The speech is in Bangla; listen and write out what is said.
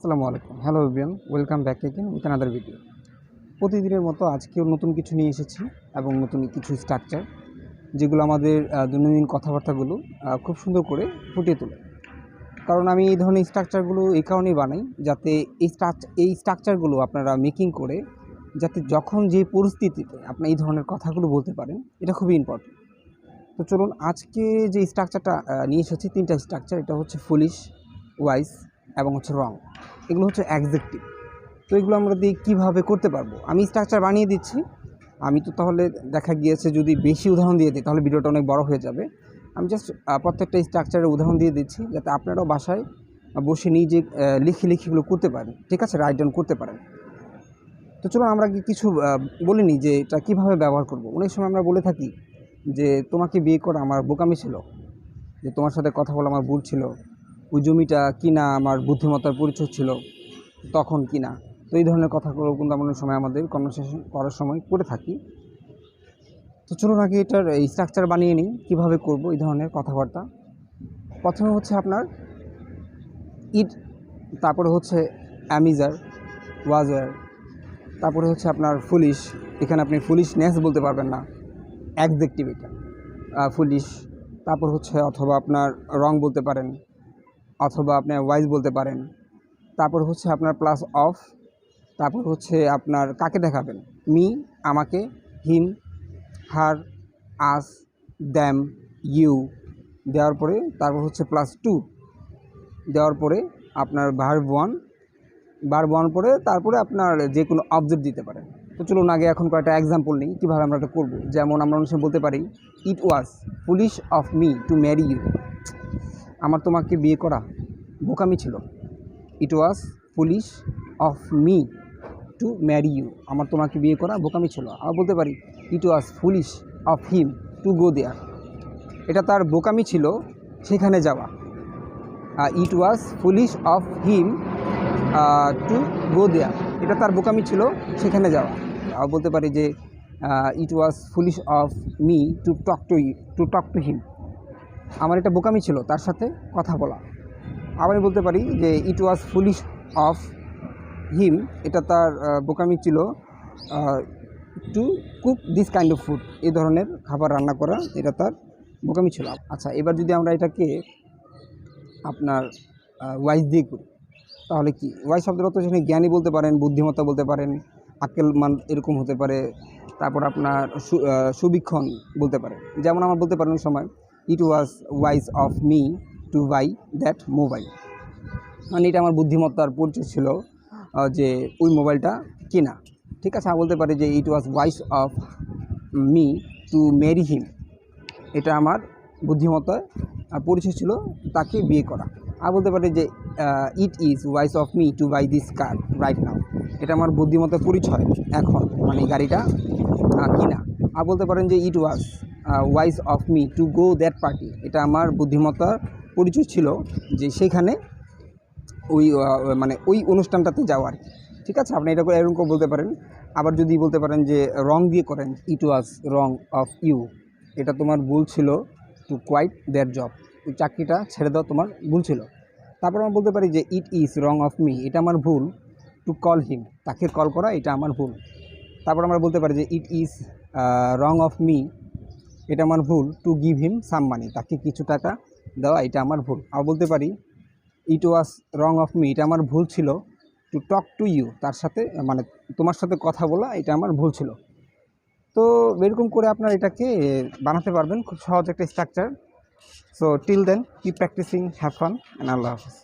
আসসালামু আলাইকুম, hello everyone, welcome back again with another video. প্রতিদিনের মতো আজকেও নতুন কিছু নিয়ে এসেছি এবং নতুন কিছু স্ট্রাকচার যেগুলো আমাদের দৈনন্দিন কথাবার্তাগুলো খুব সুন্দর করে ফুটিয়ে তোলে। কারণ আমি এই ধরনের স্ট্রাকচারগুলো এই কারণেই বানাই যাতে এই স্ট্রাকচারগুলো আপনারা মেকিং করে যাতে যখন যে পরিস্থিতিতে আপনি এই ধরনের কথাগুলো বলতে পারেন, এটা খুবই ইম্পর্টেন্ট। তো চলুন আজকে যে স্ট্রাকচারটা নিয়ে এসেছি, তিনটা স্ট্রাকচার। এটা হচ্ছে ফুলিশ, ওয়াইজ এবং হচ্ছে রং। এগুলো হচ্ছে অ্যাডজেক্টিভ। তো এগুলো আমরা দিয়ে কীভাবে করতে পারবো, আমি স্ট্রাকচার বানিয়ে দিচ্ছি। আমি তো তাহলে দেখা গিয়েছে যদি বেশি উদাহরণ দিয়ে দিই তাহলে ভিডিওটা অনেক বড় হয়ে যাবে। আমি জাস্ট প্রত্যেকটা স্ট্রাকচারের উদাহরণ দিয়ে দিচ্ছি যাতে আপনারাও বাসায় বসে নিজে লিখিগুলো করতে পারেন, ঠিক আছে, রাইট ডাউন করতে পারেন। তো চলুন আমরা কিছু বলে নিই যে এটা কীভাবে ব্যবহার করব। অনেক সময় আমরা বলে থাকি যে তোমাকে বিয়ে করা আমার বোকামি ছিল, যে তোমার সাথে কথা বলা আমার ভুল ছিল, ওই জমিটা কিনা আমার বুদ্ধিমত্তার পরিচয় ছিল তখন কিনা। তো এই ধরনের কথাগুলো কিন্তু আমরা অনেক সময় আমাদের কনভারসেশন করার সময় করে থাকি। তো চলুন আগে এটার এই স্ট্রাকচার বানিয়ে নিই কীভাবে করব এই ধরনের কথাবার্তা। প্রথমে হচ্ছে আপনার ইট, তারপরে হচ্ছে অ্যামিজার, ওয়াজার, তারপরে হচ্ছে আপনার ফুলিশ। এখানে আপনি ফুলিশনেস বলতে পারবেন না, অ্যাডজেক্টিভ এটা ফুলিশ। তারপর হচ্ছে অথবা আপনার রং বলতে পারেন, অথবা আপনি ওয়াইজ বলতে পারেন। তারপর হচ্ছে আপনার প্লাস অফ। তারপর হচ্ছে আপনার কাকে দেখাবেন, মি আমাকে, হিম হার, আস, দ্যাম, ইউ দেওয়ার পরে তারপর হচ্ছে প্লাস টু দেওয়ার পরে আপনার ভার্ব ওয়ান পরে তারপরে আপনার যে কোনো অবজেক্ট দিতে পারেন। তো চলুন আগে এখন কয়েকটা এক্সাম্পল নিই কীভাবে আমরা এটা করবো। যেমন আমরা অনেক সময় বলতে পারি it was foolish of me to marry you. আমার তোমাকে বিয়ে করা বোকামি ছিল। It was foolish of me to marry you. আমার তোমাকে বিয়ে করা বোকামি ছিল। আবার বলতে পারি it was foolish of him to go there. এটা তার বোকামি ছিল সেখানে যাওয়া। It was foolish of him to go there. এটা তার বোকামি ছিল সেখানে যাওয়া। আবার বলতে পারি যে it was foolish of me to talk to him. আমার এটা বোকামি ছিল তার সাথে কথা বলা। আবার বলতে পারি যে ইট ওয়াজ ফুলিশ অফ হিম, এটা তার বোকামি ছিল to cook this kind of food, এই ধরনের খাবার রান্না করা, এটা তার বোকামি ছিল। আচ্ছা, এবার যদি আমরা এটাকে আপনার ওয়াইজ দিয়ে করি তাহলে কি, ওয়াইজ শব্দের অর্থ সেখানে জ্ঞানী বলতে পারেন, বুদ্ধিমত্তা বলতে পারেন, আক্কেলমান এরকম হতে পারে। তারপর আপনার সুবীক্ষণ বলতে পারে। যেমন আমরা বলতে পারেন সময় it was wise of me to buy that mobile. মানে এটা আমার বুদ্ধিমত্তার পরিচয় ছিল যে ওই মোবাইলটা কেনা, ঠিক আছে। আমি বলতে পারি যে it was wise of me to marry him. এটা আমার বুদ্ধিমত্তার পরিচয় ছিল তাকে বিয়ে করা। আর বলতে পারি যে it is wise of me to buy this car right now. এটা আমার বুদ্ধিমত্তার পরিচয় এখন, মানে গাড়িটা কিনা। আর বলতে পারেন যে it was wise of me to go that party. এটা আমার বুদ্ধিমত্তার পরিচয় ছিল যে সেখানে ওই অনুষ্ঠানটাতে যাওয়ার, ঠিক আছে। আপনি এটা এরকম বলতে পারেন। আবার যদি বলতে পারেন যে রং দিয়ে করেন, ইট ওয়াজ রং অফ ইউ। এটা তোমার ভুল ছিল টু কোয়াইট দ্যাট জব। ওই চাকরিটা ছেড়ে দাও, তোমার ভুল ছিল। তারপর আমরা বলতে পারি যে it is wrong of me, এটা আমার ভুল টু কল হিম, তাকে কল করা এটা আমার ভুল। তারপর আমরা বলতে পারি যে it is wrong of me, এটা আমার ভুল টু গিভ হিম সাম মানি, তাকে কিছু টাকা দেওয়া এটা আমার ভুল। আবার বলতে পারি it was wrong of me, এটা আমার ভুল ছিল টু টক টু ইউ, তার সাথে মানে তোমার সাথে কথা বলা এটা আমার ভুল ছিল। তো এরকম করে আপনার এটাকে বানাতে পারবেন, খুব সহজ একটা structure. So till then keep practicing, have fun, and আল্লাহ হাফিজ।